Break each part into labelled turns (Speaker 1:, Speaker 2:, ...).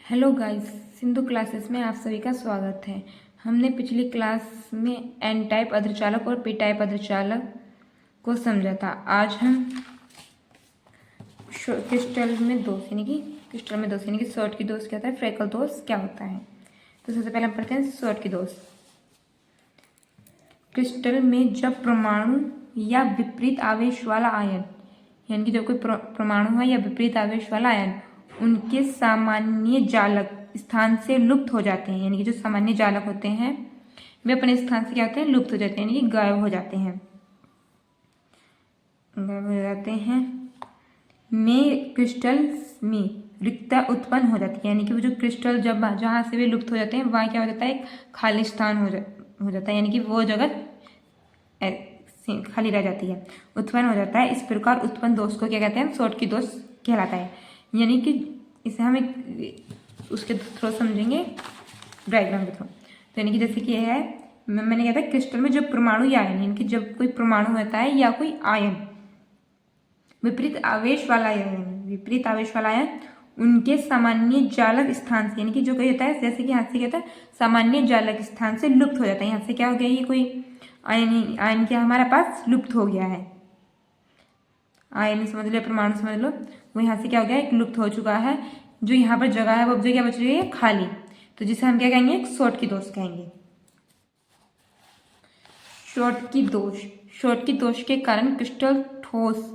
Speaker 1: Hello guys, Sindhu classes में आप सभी का स्वागत है। हमने पिछली क्लास में एन टाइप अर्धचालक और पी टाइप अर्धचालक को समझा था। आज हम क्रिस्टल में दोष यानी कि शॉर्ट की दोष क्या होता है, फ्रेकल दोष क्या होता है। तो सबसे पहले हम पढ़ते हैं शॉर्ट की दोष। क्रिस्टल में जब परमाणु या विपरीत आवेश वाला आयन, यानी कि जब कोई परमाणु है या विपरीत आवेश वाला आयन उनके सामान्य जालक स्थान से लुप्त हो जाते हैं, यानी कि जो सामान्य जालक होते हैं वे अपने स्थान से क्या होते हैं, लुप्त हो जाते हैं, यानी कि गायब हो जाते हैं में क्रिस्टल में रिक्तता उत्पन्न हो जाती है। यानी कि वो जो क्रिस्टल जब जहाँ से वे लुप्त हो जाते हैं वहाँ क्या हो जाता है, एक खाली स्थान हो जाता है, यानी कि वो जगह खाली रह जाती है, उत्पन्न हो जाता है। इस प्रकार उत्पन्न दोष को क्या कहते हैं, शॉर्ट की दोष कहलाता है। यानी कि इसे हम एक उसके थ्रू समझेंगे, डायग्राम के थ्रू। तो यानी कि जैसे कि यह है, मैंने कहा था क्रिस्टल में जब परमाणु या आयन, यानी कि जब कोई परमाणु होता है या कोई आयन विपरीत आवेश वाला आयन उनके सामान्य जालक स्थान से, यानी कि जो कोई होता है, जैसे कि यहाँ से कहता है सामान्य जालक स्थान से लुप्त हो जाता है। यहाँ से क्या हो गया, ये कोई आयन क्या हमारे पास लुप्त हो गया है, आयन समझ लो, परमाणु समझ लो, वो यहाँ से क्या हो गया, एक लुप्त हो चुका है। जो यहाँ पर जगह है वो जगह बच रही है खाली, तो जिसे हम क्या कहेंगे, एक शॉर्ट की दोष कहेंगे। शॉर्ट की दोष के कारण क्रिस्टल ठोस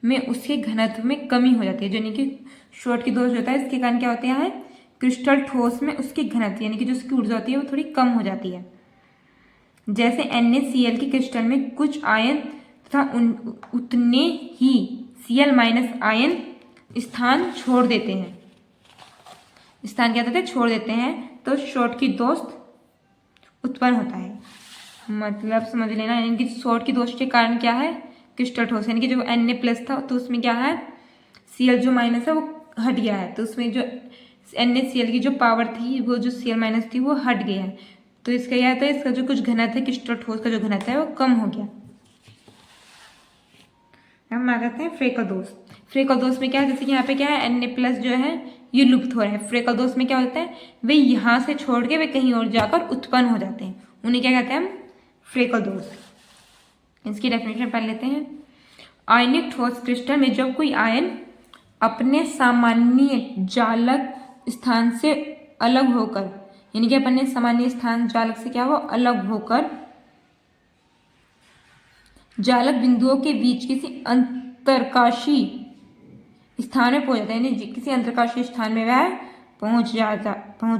Speaker 1: में उसके घनत्व में कमी हो जाती है। यानी कि शॉर्ट की दोष होता है, इसके कारण क्या होता है, क्रिस्टल ठोस में उसकी घनत्व यानी कि जो उसकी ऊर्जा होती है वो थोड़ी कम हो जाती है। जैसे NaCl के क्रिस्टल में कुछ आयन तथा उतने ही Cl- आयन स्थान छोड़ देते हैं, छोड़ देते हैं, तो शॉर्ट की दोष उत्पन्न होता है। मतलब समझ लेना, यानी कि शॉर्ट की दोष के कारण क्या है, क्रिस्टल ठोस, यानी कि जो Na+ था तो उसमें क्या है, Cl जो माइनस है वो हट गया है, तो उसमें जो NaCl की जो पावर थी वो जो Cl- थी वो हट गया है, तो इसका क्या होता है, इसका जो कुछ घनत्व है, क्रिस्टल ठोस का जो घनत्व है वो कम हो गया। हम आ जाते हैं फ्रेकल दोष। फ्रेकल दोष में क्या है, जैसे कि यहाँ पे क्या है, Na+ जो है ये लुप्त हो रहा है। फ्रेकल दोष में क्या होता है, वे यहाँ से छोड़ के वे कहीं और जाकर उत्पन्न हो जाते हैं, उन्हें क्या कहते हैं हम, फ्रेकल दोष। इसकी डेफिनेशन पढ़ लेते हैं। आयनिक ठोस क्रिस्टल में जब कोई आयन अपने सामान्य जालक स्थान से अलग होकर, यानी कि अपने सामान्य स्थान जालक से क्या हो, अलग होकर जालक बिंदुओं के बीच किसी अंतरकाशी स्थान में पहुंच जाता है, यानी किसी अंतरकाशी स्थान में वह पहुंच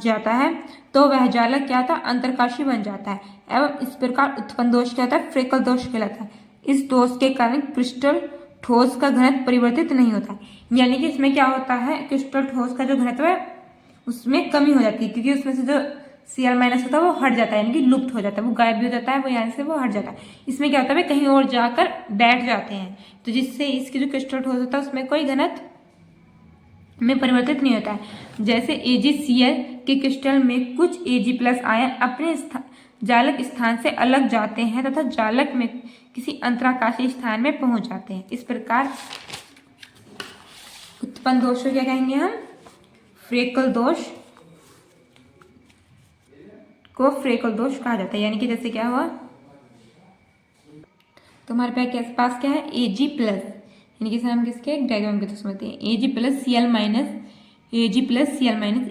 Speaker 1: जाता है, तो वह जालक क्या था, अंतरकाशी बन जाता है, एवं इस प्रकार उत्पन्न दोष क्या होता है, फ्रेकल दोष कहलाता है। इस दोष के कारण क्रिस्टल ठोस का घनत्व परिवर्तित नहीं होता, यानी कि इसमें क्या होता है, क्रिस्टल ठोस का जो घनत्व है उसमें कमी हो जाती है, क्योंकि उसमें से जो Cl- होता है वो हट जाता है, यानी कि लुप्त हो जाता है, वो गायब भी हो जाता है, वो यहाँ से वो हट जाता है। इसमें क्या होता है, कहीं और जाकर बैठ जाते हैं, तो जिससे इसकी जो क्रिस्टल ठोस होता है उसमें कोई घनत्व में परिवर्तित नहीं होता है। जैसे AgCl के क्रिस्टल में कुछ Ag+ आयन अपने जालक स्थान से अलग जाते हैं तथा जालक में किसी अंतराकाशी स्थान में पहुंच जाते हैं। इस प्रकार उत्पन्न दोष को क्या कहेंगे हम, फ्रेकल दोष को फ्रेकल दोष कहा जाता है। यानी कि जैसे क्या हुआ, तो हमारे पास क्या है, Ag+, यानी कि हम किसके एक डायग्राम के थ्रू समझते हैं, Ag+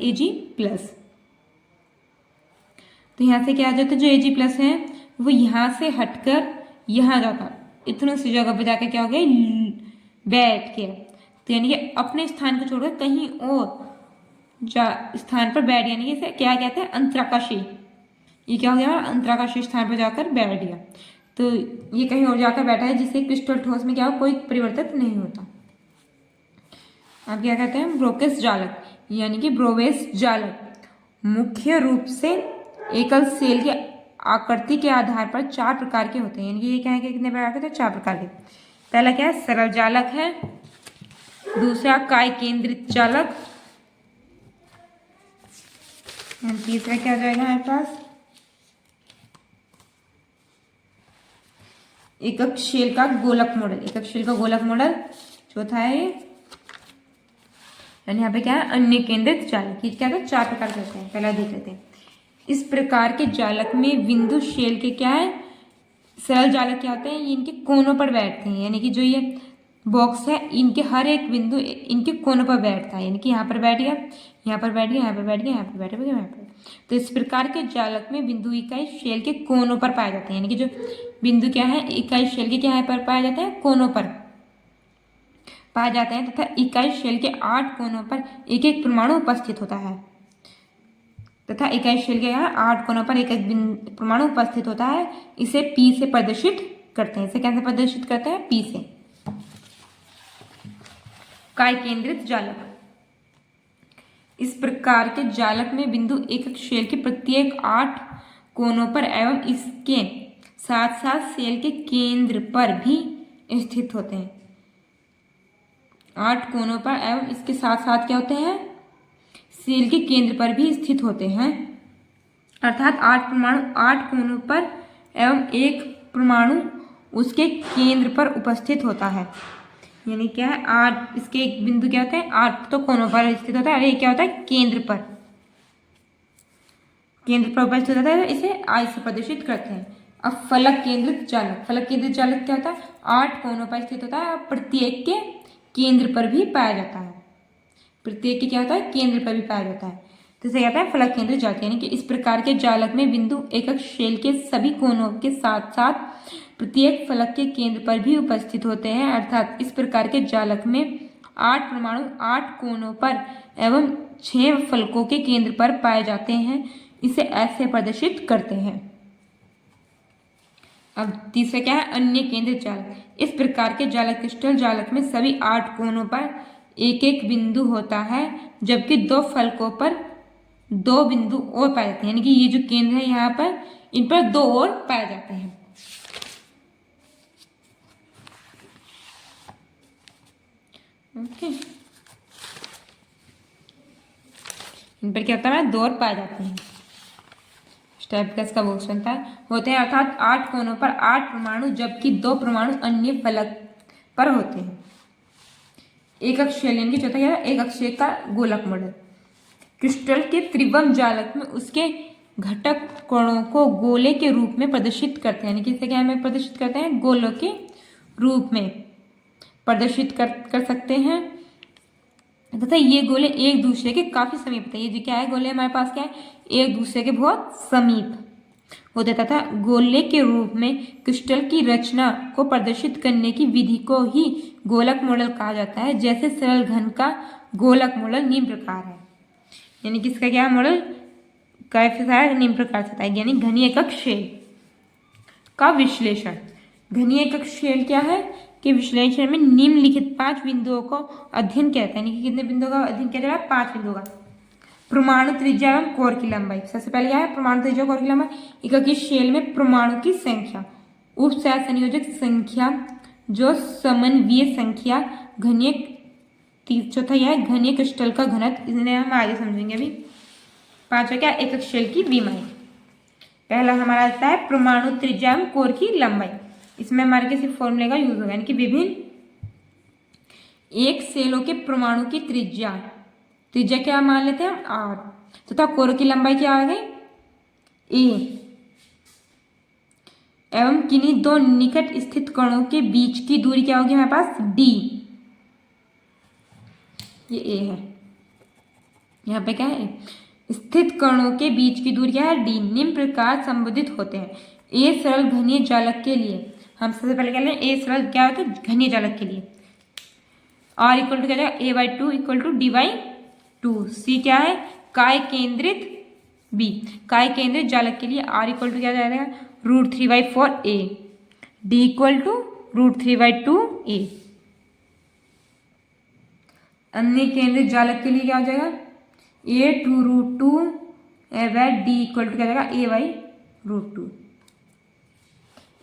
Speaker 1: Ag+, तो यहाँ से क्या आ जाता है, जो Ag+ है वो यहाँ से हटकर यहाँ जाता, इतनी सी जगह पर जाकर क्या हो गया, बैठ गया, तो यानी कि अपने स्थान को छोड़कर कहीं और स्थान पर बैठ, यानी कि इसे क्या कहते हैं, अंतराकाशी। ये क्या हो गया, अंतराकाशी स्थान पर जाकर बैठ गया, तो ये कहीं और जाकर बैठा है, जिससे क्रिस्टल ठोस में क्या हो, कोई परिवर्तन नहीं होता। अब क्या कहते हैं, ब्रोकेस जालक, यानी कि ब्रोवेस जालक मुख्य रूप से एकल सेल के आकृति के आधार पर 4 प्रकार के होते हैं, यानी कि ये क्या है कि कितने प्रकार के, तो 4 प्रकार के। पहला क्या है, सरल जालक है, दूसरा काय केंद्रित जालक, तीसरा क्या जाएगा हमारे पास, एकक शेल का गोलक मॉडल, चौथा है यानी यहाँ पे क्या है, अन्य केंद्रित जालक। ये क्या था, 4 प्रकार के होते हैं, पहला देख लेते हैं। इस प्रकार के जालक में बिंदु शेल के क्या है, सरल जालक क्या होते हैं, ये इनके कोनों पर बैठते हैं, यानी कि जो ये बॉक्स है इनके हर एक बिंदु इनके कोनों पर बैठता है, यानी कि यहाँ पर बैठ गया, यहाँ पर बैठ गया, यहाँ पर बैठ गया, यहाँ पर बैठ गया, यहाँ पर। तो इस प्रकार के जालक में बिंदु इकाई शेल के कोनों पर पाए जाते हैं, यानी कि जो बिंदु क्या है, इकाई शेल के क्या है पर पाए जाते हैं, कोनों पर पाए जाते हैं, तथा इकाई शेल के 8 कोनों पर एक एक परमाणु उपस्थित होता है, तथा इकाई शेल के यहाँ 8 कोनों पर एक एक परमाणु उपस्थित होता है। इसे P से प्रदर्शित करते हैं। इसे कैसे प्रदर्शित करते हैं, P से। काय केंद्रित जालक, इस प्रकार के जालक में बिंदु एकक शेल के प्रत्येक 8 कोनों पर एवं इसके साथ साथ शेल के केंद्र पर भी स्थित होते हैं। 8 कोनों पर एवं इसके साथ साथ क्या होते हैं, शेल के केंद्र पर भी स्थित होते हैं, अर्थात 8 परमाणु 8 कोनों पर एवं एक परमाणु उसके केंद्र पर उपस्थित होता है। यानी क्या है, 8 इसके एक बिंदु क्या होता है, 8 तो कोनों पर स्थित होता है, और ये क्या होता है, केंद्र पर उपस्थित होता है। इसे I से प्रदर्शित करते हैं। अब फलक केंद्रित जालक, फलक केंद्रित जालक क्या होता है, 8 कोनों पर स्थित होता है और प्रत्येक के केंद्र पर भी पाया जाता है, प्रत्येक के क्या होता है, केंद्र पर भी पाया जाता है। तो इसे कहता है फलक केंद्रित जालक। यानी कि इस प्रकार के जालक में बिंदु एकक शेल के सभी कोनों के साथ साथ प्रत्येक फलक के केंद्र पर भी उपस्थित होते हैं, अर्थात इस प्रकार के जालक में 8 परमाणु 8 कोनों पर एवं 6 फलकों के केंद्र पर पाए जाते हैं। इसे ऐसे प्रदर्शित करते हैं। अब तीसरा क्या है, अन्य केंद्रित जालक। इस प्रकार के जालक क्रिस्टल जालक में सभी 8 कोनों पर एक एक बिंदु होता है, जबकि 2 फलकों पर 2 बिंदु और पाए जाते हैं, यानी कि ये जो केंद्र है यहाँ पर, इन पर 2 और पाए जाते हैं। ओके, इन पर क्या होता है, 2 और पाए जाते हैं। इस टाइप का इसका बॉक्स बनता है, होते हैं, अर्थात 8 कोनों पर 8 परमाणु, जबकि 2 परमाणु अन्य फलक पर होते हैं। एकक शेल, यानी कि चौथा क्या है, एक अक्षीय का गोलक मॉडल। क्रिस्टल के त्रिवम जालक में उसके घटक कणों को गोले के रूप में प्रदर्शित करते हैं, यानी कि इसे क्या में प्रदर्शित करते हैं, गोलों के रूप में प्रदर्शित कर सकते हैं, तथा ये गोले एक दूसरे के काफी समीप होते हैं। ये जो क्या है, गोले हमारे पास क्या है, एक दूसरे के बहुत समीप होते, तथा गोले के रूप में क्रिस्टल की रचना को प्रदर्शित करने की विधि को ही गोलक मॉडल कहा जाता है। जैसे सरल घन का गोलक मॉडल निम्न प्रकार है, यानी कि इसका क्या मॉडल कैसे सारा निम्न प्रकार से है, यानी घनीय एकक शेल का विश्लेषण। घनीय एकक शेल क्या है कि विश्लेषण में निम्नलिखित 5 बिंदुओं को अध्ययन किया जाता है, यानी कि कितने बिंदुओं का अध्ययन किया जा रहा है, 5 बिंदुओं का। परमाणु त्रिज्या एवं कोर की लंबाई। सबसे पहले क्या है, परमाणु त्रिज्या कोर की लंबाई। एककीय शेल में परमाणु की संख्या, उप संयोजक संख्या, जो समन्वयी संख्या, घनीय, चौथा यह है घनीय क्रिस्टल का घनत्व। इन्हें हम आगे समझेंगे अभी। 5वां क्या, एकक शेल की विमाएं। पहला हमारा आता है परमाणु त्रिज्या एवं कोर की लंबाई। इसमें हमारे किसी फॉर्मूले का यूज होगा, यानी कि विभिन्न एक सेलों के परमाणु की त्रिज्या क्या मान लेते हैं हम, आर, तथा कोर की लंबाई क्या आ गई, ए, एवं किन्हीं 2 निकट स्थित कणों के बीच की दूरी क्या होगी हमारे पास, डी, ये ए है, यहाँ पे क्या है, स्थित कणों के बीच की दूरी क्या है, डी, निम्न प्रकार संबोधित होते हैं। ए सरल घनीय जालक के लिए हम सबसे पहले क्या लें, ए सरल क्या होता है, घनीय जालक के लिए आर इक्वल टू क्या जाएगा, A by 2 equal to D by 2। C क्या है, काय केंद्रित, बी काय केंद्रित जालक के लिए आर इक्वल टू क्या जाएगा, √3/4 ए, डी इक्वल टू √3/2 ए। अन्य केंद्रित जालक के लिए क्या हो जाएगा, ए 2√2 ए बाई डी इक्वल टू क्या जाएगा, ए बाई √2।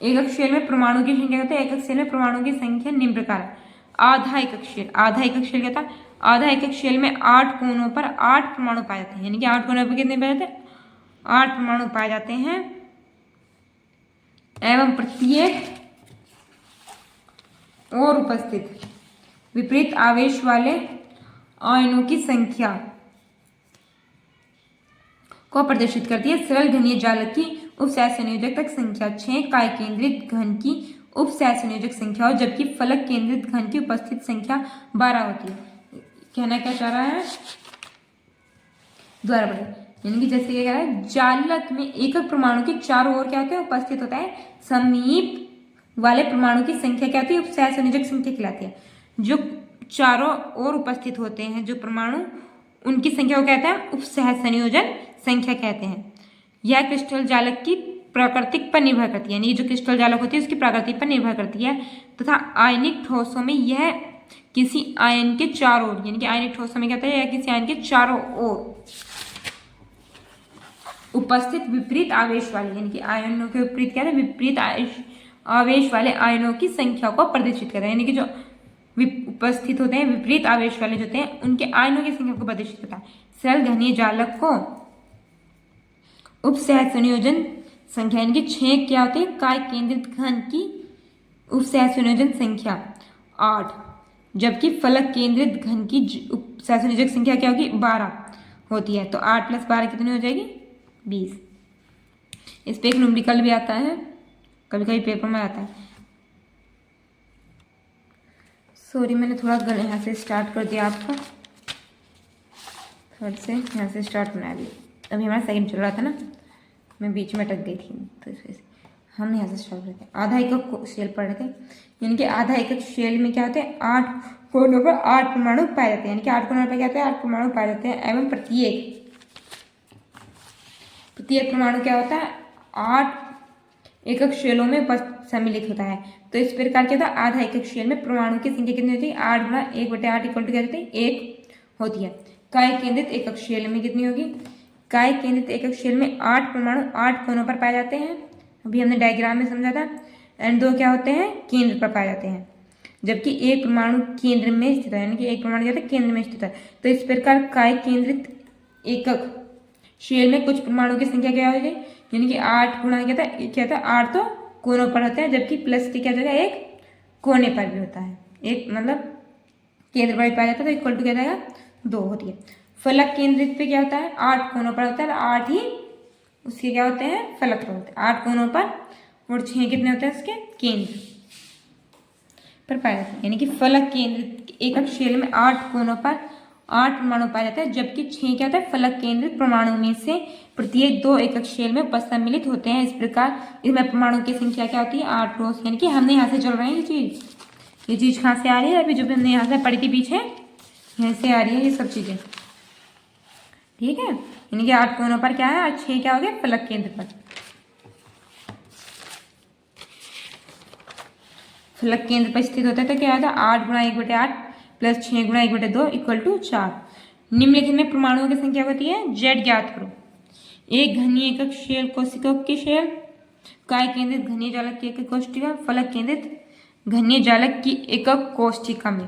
Speaker 1: एकक शेल में परमाणु की संख्या कहते हैं, एकक शेल में परमाणु की संख्या निम्न प्रकार। आधा एकक शेल, आधा एकक शेल क्या था, आधा एकक शेल में 8 कोनों पर 8 परमाणु पाए जाते हैं, यानी कि 8 कोनों पर कितने पाए जाते हैं, 8 परमाणु पाए जाते हैं, एवं प्रत्येक और उपस्थित विपरीत आवेश वाले आयनों की संख्या को प्रदर्शित करती है। सरल घनीय जालक की उपसहसंयोजक तक संख्या 6 काय केंद्रित घन की उपसहसंयोजक संख्या हो, जबकि फलक केंद्रित घन की उपस्थित संख्या 12 होती है। कहना क्या चाह रहा है, द्वारा बढ़े, यानी कि जैसे क्या कह रहा है, जालक में एकक परमाणु के चारों ओर क्या होता है, उपस्थित होता है। समीप वाले परमाणु की संख्या क्या होती है, उपसहसंयोजक संख्या कहलाती है। जो चारों ओर उपस्थित होते हैं जो परमाणु, उनकी संख्या को कहते हैं उपसहसंयोजन संख्या कहते हैं। यह क्रिस्टल जालक की प्रकृति पर निर्भर करती है, यानी जो क्रिस्टल जालक होती है उसकी प्रकृति पर निर्भर करती है, तथा आयनिक ठोसों में यह किसी आयन के चारों ओर, यानी कि आयनिक ठोसों में क्या होता है, यह किसी आयन के चारों ओर उपस्थित विपरीत आवेश वाले, यानी कि आयनों के विपरीत क्या है, विपरीत आवेश वाले आयनों की संख्या को प्रदर्शित करता है। यानी कि जो उपस्थित होते हैं विपरीत आवेश वाले जो होते हैं उनके आयनों की संख्या को प्रदर्शित करता है। सरल घनीय जालक को उपसहसंयोजन संख्या यानी कि 6 क्या होते हैं, काय केंद्रित घन की उपसहसंयोजन संख्या 8, जबकि फलक केंद्रित घन की उपसहसंयोजक संख्या क्या होगी, 12 होती है। तो 8 + 12 कितनी हो जाएगी, 20। इस पे एक न्यूमेरिकल भी आता है, कभी कभी पेपर में आता है। सॉरी, मैंने थोड़ा यहाँ से स्टार्ट कर दिया आपका, थर्ड से यहाँ से स्टार्ट बना दी। अभी हमारा सेकंड चल रहा था ना, मैं बीच में अटक गई थी, तो इस वजह से हम यहाँ से स्टार्ट करते हैं। आधा एकक शेल पढ़ रहे थे, यानी कि आधा एकक शेल में क्या होते हैं, 8 कोनों पर 8 परमाणु पाए जाते हैं। यानी कि 8 कोनों पर क्या होते हैं, 8 परमाणु पाए जाते हैं, एवं प्रत्येक परमाणु क्या होता है, 8 एकक शेलों में सम्मिलित होता है। तो इस प्रकार क्या होता है, आधा एकक शेल में परमाणु की संख्या कितनी होती है, 8 × 1/8 इक्वल टू क्या होती है, 1 होती है। काय केंद्रित एकक शेल में कितनी होगी, काय केंद्रित एकक शेल में 8 परमाणु 8 कोनों पर पाए जाते हैं, अभी हमने डायग्राम में समझा था, एंड 2 क्या होते हैं, केंद्र पर पाए जाते हैं, जबकि एक परमाणु केंद्र में स्थित है, यानी कि एक परमाणु क्या होता है, केंद्र में स्थित है। तो इस प्रकार काय केंद्रित एकक शेल में कुछ परमाणु की संख्या क्या हो जाएगी, यानी कि 8 गुणा क्या था 8 तो कोनों पर होता है, जबकि प्लस क्या जाएगा, एक कोने पर भी होता है, एक मतलब केंद्र पर भी पाया जाता है, तो इक्वल टू क्या जाएगा, 2 होती है। फलक केंद्रित पे क्या होता है, 8 कोनों पर होता है, 8 ही उसके क्या होते हैं, फलक पर होते हैं, 8 कोनों पर, और 6 कितने होते हैं उसके केंद्र पर पाया जाता है। यानी कि फलक केंद्रित एकक शेल में 8 कोनों पर 8 परमाणु पाया जाता है, जबकि 6 क्या होता है, फलक केंद्रित परमाणु में से प्रत्येक 2 एकक शेल में सम्मिलित होते हैं। इस प्रकार इसमें परमाणु की संख्या क्या होती है, 8 रोज। यानी कि हमने यहाँ से चल रहे हैं ये चीज कहाँ से आ रही है, अभी जो हमने यहाँ से पढ़ी थी पीछे, यहाँ से आ रही है ये सब चीजें, ठीक है। यानी कि 8 कोनों पर क्या है, और 6 क्या हो गया, फलक केंद्र पर। फलक केंद्र पर स्थित होता है, तो क्या होता है, 8 × 1/8 + 6 × 1/2 इक्वल टू 4। निम्नलिखित में परमाणुओं की संख्या होती है, Z ज्ञात करो। एक घनीय एकक शेल कोशिका की शेल, काय केंद्रित घनीय जालक की एकक कोशिका, फलक केंद्रित घनीय जालक की एकक कोशिका में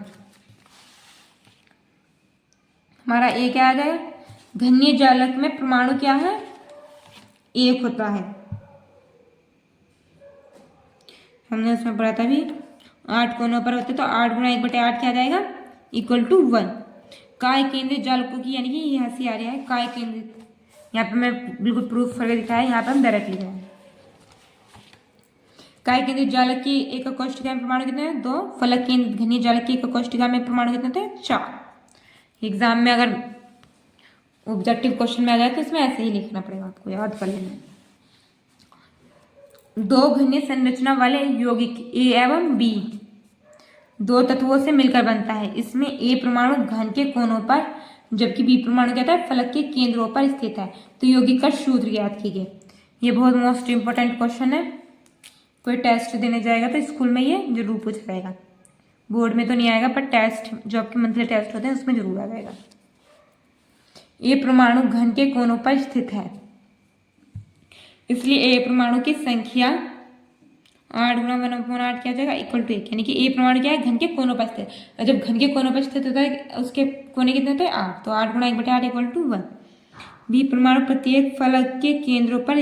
Speaker 1: हमारा ए क्या आ जाएगा, घनीय जालक में परमाणु क्या है, 1 होता है, हमने उसमें पढ़ा था भी, 8 कोनों पर होते तो 8 × 1/8 क्या आ जाएगा, इक्वल टू 1। काय केंद्रित जालकों की, यानी कि यहाँ से आ रहा है काय केंद्रित, यहाँ पे मैं बिल्कुल प्रूफ करके दिखाया, यहाँ पे हम डायरेक्ट लिख रहे हैं। काय केंद्रित जालक की एकक कोशिका में परमाणु कितने हैं, 2। फलक केंद्रित घनीय जालक की एकक कोशिका में परमाणु कितने होते हैं, 4। एग्जाम में अगर ऑब्जेक्टिव क्वेश्चन में आ जाए तो इसमें ऐसे ही लिखना पड़ेगा, आपको याद कर लेना। 2 घनीय संरचना वाले यौगिक ए एवं बी 2 तत्वों से मिलकर बनता है। इसमें ए परमाणु घन के कोनों पर, जबकि बी परमाणु क्या है, फलक के केंद्रों पर स्थित है। तो यौगिक का सूत्र ज्ञात कीजिए। ये बहुत मोस्ट इंपोर्टेंट क्वेश्चन है, कोई टेस्ट देने जाएगा तो स्कूल में ये जरूर पूछा जाएगा, बोर्ड में तो नहीं आएगा, पर टेस्ट जो आपके मंथली टेस्ट होते हैं उसमें जरूर आ जाएगा। ए परमाणु घन के कोनों पर स्थित है, इसलिए ए परमाणु की संख्या 8 × 1/8 क्या जाएगा, इक्वल टू 1। यानी कि ए परमाणु क्या है, घन के कोनों पर स्थित है, और जब घन के कोनों पर स्थित होता है उसके कोने कितने होते हैं, 8, तो 8 × 1/8 इक्वल टू 1। बी परमाणु प्रत्येक फलक के केंद्रों पर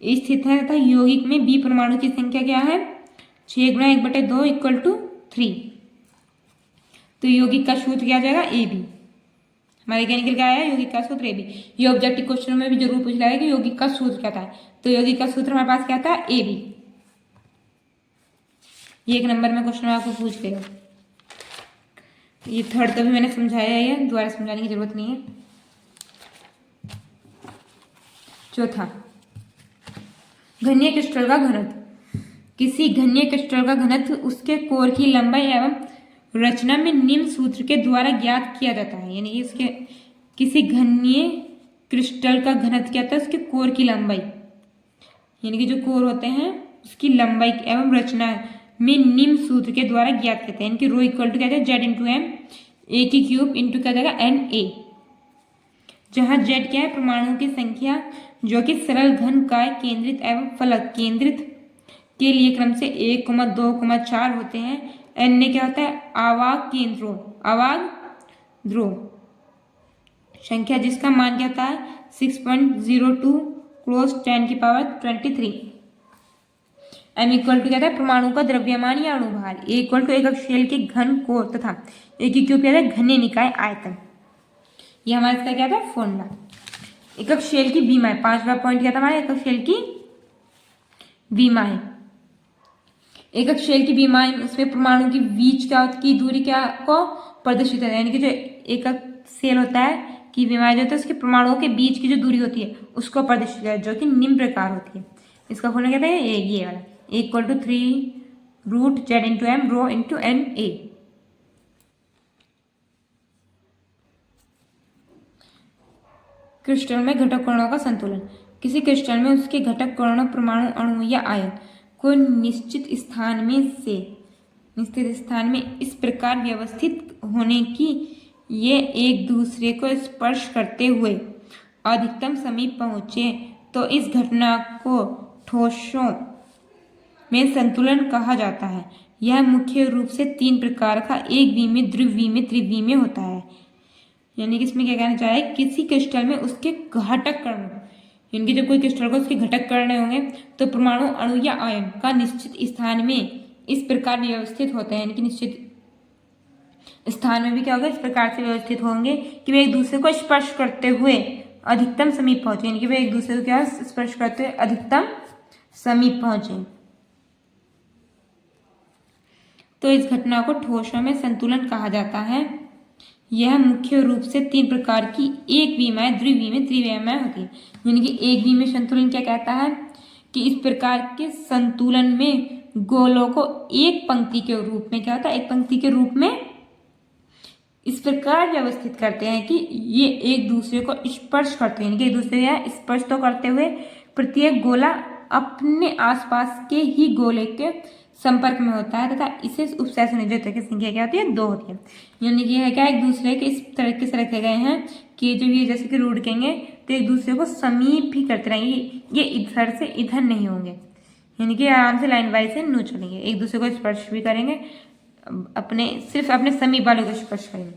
Speaker 1: स्थित है, तथा यौगिक में बी परमाणु की संख्या क्या है, 6 × 1/2 इक्वल टू 3। तो यौगिक का सूत्र क्या आ जाएगा, ए बी। हमारे क्या निकल के आया, यौगिक का सूत्र ए बी। ये ऑब्जेक्टिव क्वेश्चन में भी जरूर पूछ लाएगा कि यौगिक का सूत्र क्या था, तो यौगिक का सूत्र हमारे पास क्या था, ए बी। ये 1 नंबर में क्वेश्चन आपको पूछ लेगा। ये थर्ड का भी मैंने समझाया है, दोबारा समझाने की जरूरत नहीं है। चौथा, घनीय क्रिस्टल का घनत्व। किसी घनीय क्रिस्टल का घनत्व उसके कोर की लंबाई एवं रचना में निम्न सूत्र के द्वारा ज्ञात किया जाता है। यानी इसके किसी घनीय क्रिस्टल का घनत्व क्या था, उसके कोर की लंबाई, यानी कि जो कोर होते हैं उसकी लंबाई एवं रचना में निम्न सूत्र के द्वारा ज्ञात करते हैं। इनकी रो इक्वल टू क्या है, जेड इंटू एम, ए की क्यूब इंटू क्या जाएगा, एन ए, जहां जेड क्या है, परमाणुओं की संख्या जो कि सरल घन काय केंद्रित एवं फलक केंद्रित के लिए क्रम से 1, 2, 4 होते हैं। एन ने क्या होता है, आवाग केंद्रों, आवाग ध्रुव संख्या, जिसका मान क्या होता है 6.02 क्लोज 10⁻23। एम इक्वल टू क्या था, परमाणु का द्रव्यमान या अणुभार। ए इक्वल टू एकक शेल के घन कोर तथा ए की क्यूब क्या था, घने निकाय आयतन। ये हमारा इसका क्या था, फॉर्मूला। एकक शेल की विमाएं, 5वां पॉइंट क्या था हमारा, एकक शेल की विमाएं। एकक शेल की विमाएं, उसमें परमाणु की बीच क्या की दूरी क्या को प्रदर्शित करता है। यानी कि जो एकक शेल होता है की विमाएं जो होता है उसके परमाणुओं के बीच की जो दूरी होती है उसको प्रदर्शित करता है, जो कि निम्न प्रकार होती है। इसका फॉर्मूला क्या था, ये वाला, equal to 3√z into M rho into N A. Crystal में घटक कणों का संतुलन। किसी क्रिस्टल में उसके घटक कणों, परमाणु, अणु या आयन को निश्चित स्थान में इस प्रकार व्यवस्थित होने की ये एक दूसरे को स्पर्श करते हुए अधिकतम समीप पहुंचे तो इस घटना को ठोसों में संतुलन कहा जाता है। यह मुख्य रूप से 3 प्रकार का, एक विमीय, द्विविमीय, त्रिविमीय होता है। यानी कि इसमें क्या कहना चाह रहा है, किसी क्रिस्टल में उसके घटक कण, यानी कि जब कोई क्रिस्टल को उसके घटक कण होंगे तो परमाणु, अणु या आयन का निश्चित स्थान में इस प्रकार व्यवस्थित होते हैं। यानी कि निश्चित स्थान में भी क्या होगा, इस प्रकार से व्यवस्थित होंगे कि वे एक दूसरे को स्पर्श करते हुए अधिकतम समीप पहुंचे। यानी कि वे एक दूसरे को क्या स्पर्श करते हुए अधिकतम समीप पहुंचे तो इस घटना को ठोसों में संतुलन कहा जाता है। यह मुख्य रूप से 3 प्रकार की, एक विमीय, द्विविमीय, त्रिविमीय होती है। यानी कि एक विमीय संतुलन क्या कहता है कि इस प्रकार के संतुलन में गोलों को एक पंक्ति के रूप में क्या होता है, एक पंक्ति के रूप में इस प्रकार व्यवस्थित करते हैं कि ये एक दूसरे को स्पर्श करते हैं। यानी कि एक दूसरे या स्पर्श तो करते हुए प्रत्येक गोला अपने आसपास के ही गोले के संपर्क में होता है तथा इसे उपसय संयोजक की संख्या क्या होती है, 2 होती है। यानी कि यह क्या एक दूसरे के इस तरीके से रखे गए हैं कि जो ये जैसे कि रूट कहेंगे तो एक दूसरे को समीप ही करते रहेंगे, ये इधर से इधर नहीं होंगे। यानी कि आराम से लाइन वाइज से नो चलेंगे, एक दूसरे को स्पर्श भी करेंगे, अपने सिर्फ अपने समीप वाले को स्पर्श करेंगे।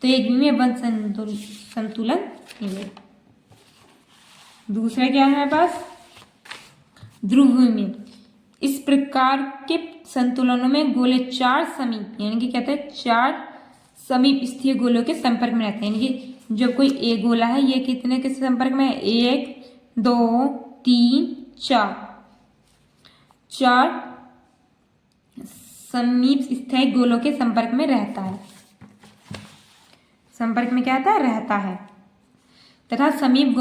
Speaker 1: तो एक विमीय बंध संतुलन। दूसरा क्या है हमारे पास, ध्रुवविमीय। इस प्रकार के संतुलनों में गोले 4 समीप, यानी कि कहते हैं 4 समीप स्थिर गोलों के संपर्क में रहते हैं। यानी कि जब कोई एक गोला है ये कितने के संपर्क में है, 1, 2, 3, 4 समीप स्थिर गोलों के संपर्क में रहता है। संपर्क में क्या आता है, रहता है तथा समीप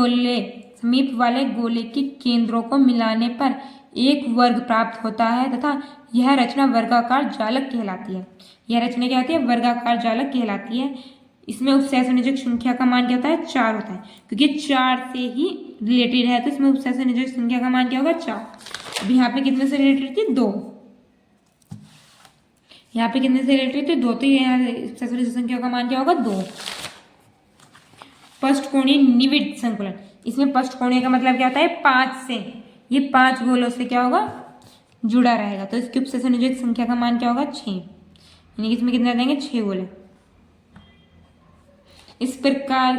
Speaker 1: वाले गोले के केंद्रों को मिलाने पर एक वर्ग प्राप्त होता है तथा यह रचना वर्गाकार जालक कहलाती है। यह रचना क्या होती है, वर्गाकार जालक कहलाती है। इसमें उपसय संयोजक संख्या का मान क्या होता है, 4 होता है, क्योंकि 4 से ही रिलेटेड है तो इसमें उपसय संयोजक संख्या का मान क्या होगा, 4। अब यहाँ पे कितने से रिलेटेड थी, 2। यहाँ पे कितने से रिलेटेड थे, 2, तो यहाँ उपसय संयोजक संख्या का मान क्या होगा, 2। पष्टकोणीय निविड़ संकुलन। इसमें पष्टकोणीय का मतलब क्या होता है, 5 से, ये 5 गोलों से क्या होगा, जुड़ा रहेगा। तो इसके उपसय संयोजक संख्या का मान क्या होगा, 6। यानी कि इसमें कितना देंगे, 6 गोले। इस प्रकार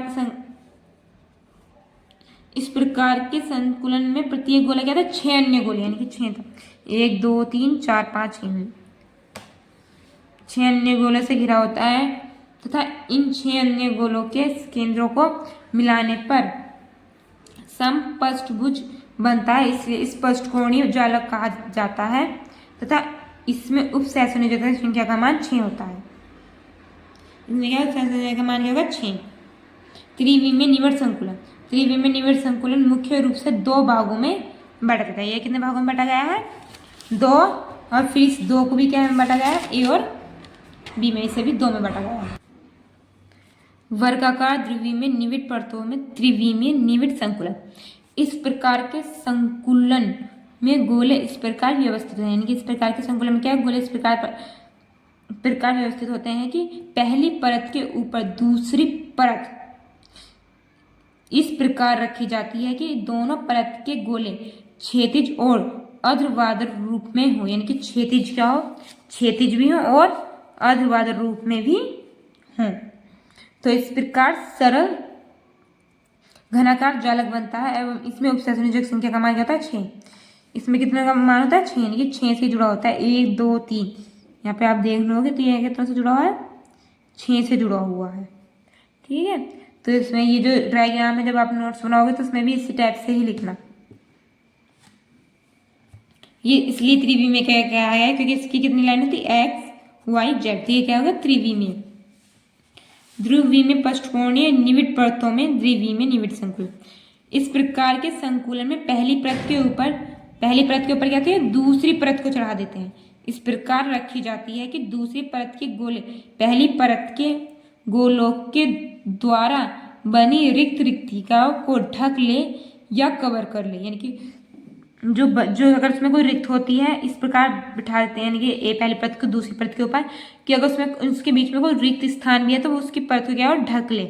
Speaker 1: के संकुलन में प्रत्येक गोला क्या था, 6 अन्य गोले, यानी कि 6 था, 1, 2, 3, 4, 5, 6 अन्य गोले से घिरा होता है तथा इन 6 अन्य गोलों के केंद्रों को मिलाने पर समपष्टभुज बनता है, इसलिए इस पष्टकोणीय जालक कहा जाता है तथा इसमें उपसैसनिक संख्या का मान 6 होता है। इसमें क्या उपसैसनिक का मान क्या होगा 6। त्रिविमीय निविड़ संकुलन। त्रिविमीय निविड़ संकुलन मुख्य रूप से 2 भागों में बांटा गया है। ये कितने भागों में बांटा गया है 2, और फिर इस 2 को भी क्या में बांटा गया है ए और बी में, इसे भी 2 में बांटा गया है। वर्गाकार द्विविमीय निविड़ परतों में त्रिविमीय निविड़ संकुलन। इस प्रकार के संकुलन में गोले इस प्रकार व्यवस्थित हैं, यानी कि इस प्रकार के संकुलन में क्या है, गोले इस प्रकार व्यवस्थित होते हैं कि पहली परत के ऊपर दूसरी परत इस प्रकार रखी जाती है कि दोनों परत के गोले क्षैतिज और अर्धवादर रूप में हो, यानी कि क्षैतिज क्या हो, क्षैतिज भी हो और अर्धवादर रूप में भी हो। तो इस प्रकार सरल घनाकार जालक बनता है एवं इसमें उपसैसनिक संख्या का मान क्या होता है 6। इसमें कितने का मान होता है 6, यानी कि 6 से जुड़ा होता है 1 2 3। यहाँ पे आप देख लोगे तो ये कितना से जुड़ा हुआ है 6 से जुड़ा हुआ है। ठीक है, तो इसमें ये जो डायग्राम है जब आप नोट्स बनाओगे तो उसमें भी इसी टाइप से ही लिखना। ये इसलिए त्रिविमीय क्या गया है क्योंकि इसकी कितनी लाइन होती है एक्स वाई जेड, तो ये क्या होगा त्रिविमीय। ध्रुवविमीय पष्टकोणीय निविड़ परतों में द्विविमीय निविड़ संकुलन। इस प्रकार के संकुलन में पहली परत के ऊपर क्या होती है दूसरी परत को चढ़ा देते हैं। इस प्रकार रखी जाती है कि दूसरी परत के गोले पहली परत के गोलों के द्वारा बनी रिक्त रिक्तिकाओं को ढक ले या कवर कर ले, यानी कि जो अगर उसमें कोई रिक्त होती है इस प्रकार बिठा देते हैं, यानी कि ए पहली परत को दूसरी परत के ऊपर, कि अगर उसमें उसके बीच में कोई रिक्त स्थान भी है तो वो उसकी परत को क्या हो ढक ले,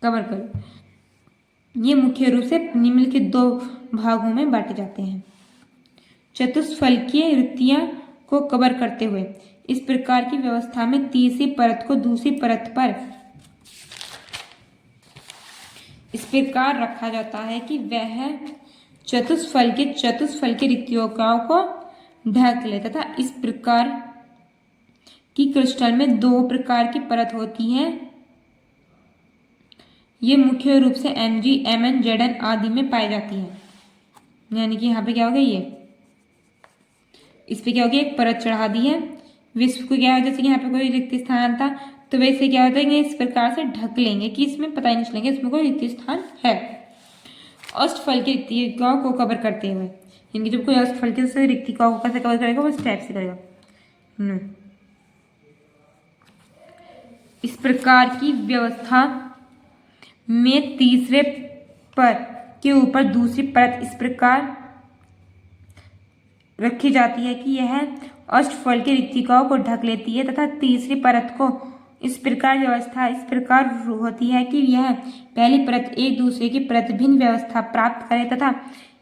Speaker 1: कवर कर ले। ये मुख्य रूप से निम्नलिखित 2 भागों में बांटे जाते हैं। चतुष्फलकीय रिक्तियां को कवर करते हुए इस प्रकार की व्यवस्था में तीसरी परत को दूसरी परत पर इस प्रकार रखा जाता है कि वह चतुष्फल के रिक्तियों को ढक ले तथा इस प्रकार की क्रिस्टल में 2 प्रकार की परत होती हैं। ये मुख्य रूप से Mg, Mn, Zn आदि में पाई जाती है। यानी कि यहाँ पे क्या हो गया, ये इस पे क्या हो गया एक परत चढ़ा दी है, विश्व को क्या है जैसे कि यहाँ पे कोई रिक्त स्थान था तो वैसे क्या होता है इस प्रकार से ढक लेंगे कि इसमें पता ही नहीं चलेंगे इसमें कोई रिक्त स्थान है। अष्टफल की रिक्तिकाओं को कवर करते हुए, यानी जब कोई अष्टफल की रिक्तिकाओं को कैसे कवर करेगा वो इस टाइप से करेगा। इस प्रकार की व्यवस्था में तीसरे परत के ऊपर दूसरी परत इस प्रकार रखी जाती है कि यह अष्टफल की रिक्तिकाओं को ढक लेती है तथा तीसरी परत को इस प्रकार व्यवस्था इस प्रकार होती है कि यह पहली परत एक दूसरे की प्रतिभिन्न व्यवस्था प्राप्त करे तथा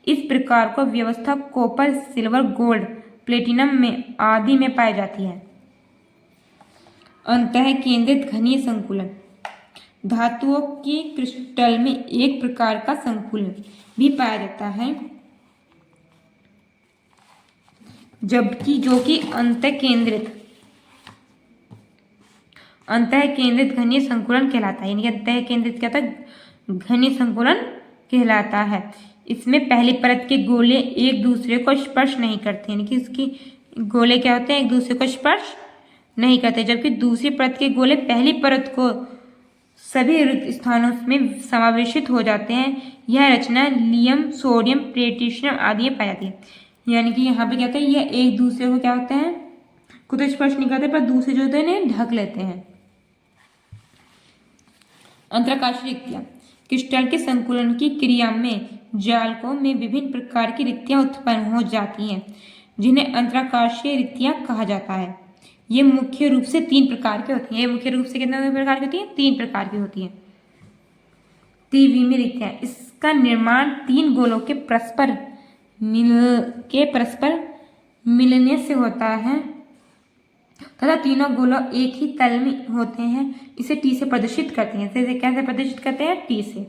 Speaker 1: इस प्रकार को व्यवस्था कॉपर, सिल्वर, गोल्ड, प्लेटिनम में आदि में पाई जाती है। अंतः केंद्रित घनीय संकुलन। धातुओं के क्रिस्टल में एक प्रकार का संकुलन भी पाया जाता है जबकि जो कि अंतः केंद्रित घनीय संकुलन कहलाता है, यानी कि अंतः केंद्रित क्या था घनीय संकुलन कहलाता है। इसमें पहली परत के गोले एक दूसरे को स्पर्श नहीं करते, यानी कि इसकी गोले क्या होते हैं एक दूसरे को स्पर्श नहीं करते, जबकि दूसरी परत के गोले पहली परत को सभी रिक्त स्थानों में समावेशित हो जाते हैं। यह रचना लियम, सोडियम, पोटेशियम आदि में पाई जाती है। यानी कि यहाँ पे क्या होता है यह एक दूसरे को क्या होते हैं खुद स्पर्श नहीं करते पर दूसरे जो होते हैं ढक लेते हैं। अंतरकाशीय रिक्तियां। क्रिस्टल के संकुलन की क्रिया में जालकों में विभिन्न प्रकार की रिक्तियां उत्पन्न हो जाती हैं जिन्हें अंतरकाशीय रिक्तियां कहा जाता है। ये मुख्य रूप से 3 प्रकार की होती हैं। ये मुख्य रूप से कितने प्रकार की होती हैं 3 प्रकार की होती हैं। त्रिविमीय रिक्तियां, इसका निर्माण 3 गोलों के परस्पर मिलने से होता है तथा तीनों गोलों एक ही तल में होते हैं। इसे टी से प्रदर्शित करते हैं। इसे कैसे प्रदर्शित करते हैं टी से।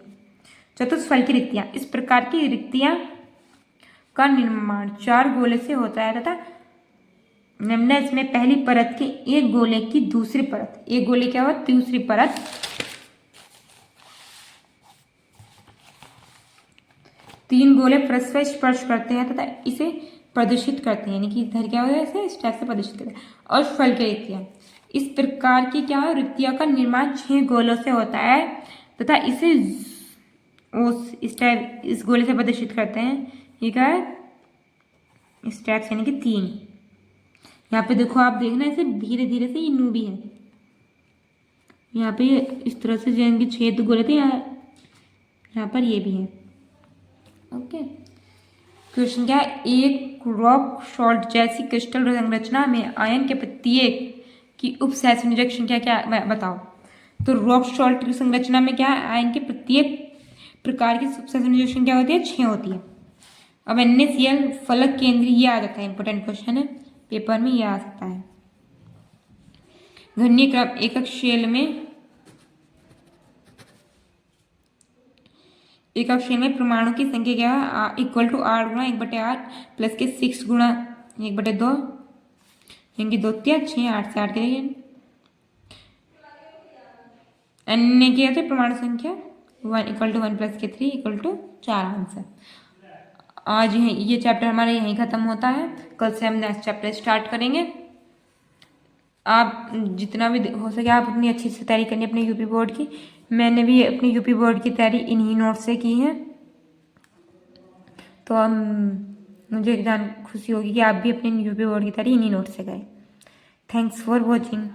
Speaker 1: चतुष्फल की रिक्तियां, इस प्रकार की रिक्तियां का निर्माण 4 गोले से होता है तथा निम्न में पहली परत के एक गोले की दूसरी परत, एक गोले क्या हुआ दूसरी परत, तीन गोले परस्पर स्पर्श करते हैं तथा इसे प्रदूषित करते हैं, यानी कि इधर क्या होगा इसे इस टाइप से प्रदूषित करते हैं। और फल के रिक्तियाँ, इस प्रकार की क्या है रिक्तियों का निर्माण 6 गोलों से होता है तथा इसे उस इस टाइप इस गोले से प्रदूषित करते हैं। ये क्या है इस टाइप से, यानी कि 3। यहाँ पे देखो आप देखना इसे धीरे धीरे से ये नू भी है, यहाँ पे इस तरह से जिनके 6 गोले थे यहाँ पर ये भी है। ओके, क्वेश्चन क्या है, एक रॉक सॉल्ट जैसी क्रिस्टल संरचना में आयन के प्रत्येक की उपसैचुरेटेड संख्या क्या बताओ। तो रॉक सॉल्ट की संरचना में क्या है आयन के प्रत्येक प्रकार की उपसैचुरेटेड संख्या होती है 6 होती है। अब NaCl फलक केंद्रीय ये आ जाता है, इंपॉर्टेंट क्वेश्चन है पेपर में ये आ सकता है। घनीय क्रम एकक शेल में परमाणु की संख्या क्या है इक्वल टू 8 गुणा 1/8 प्लस के 6 गुणा 1/2 यानी 2 3 6 8 से 8 के लिए अन्य क्या होते परमाणु संख्या 1 इक्वल टू 1 प्लस के 3 इक्वल टू 4 आंसर। आज ये चैप्टर हमारा यहीं ख़त्म होता है, कल से हम नेक्स्ट चैप्टर स्टार्ट करेंगे। आप जितना भी हो सके आप अपनी अच्छी से तैयारी करनी अपने यूपी बोर्ड की। मैंने भी अपनी यूपी बोर्ड की तैयारी इन्हीं नोट से की है, तो हम मुझे जान खुशी होगी कि आप भी अपने यूपी बोर्ड की तैयारी इन्हीं नोट से करें। Thanks for watching.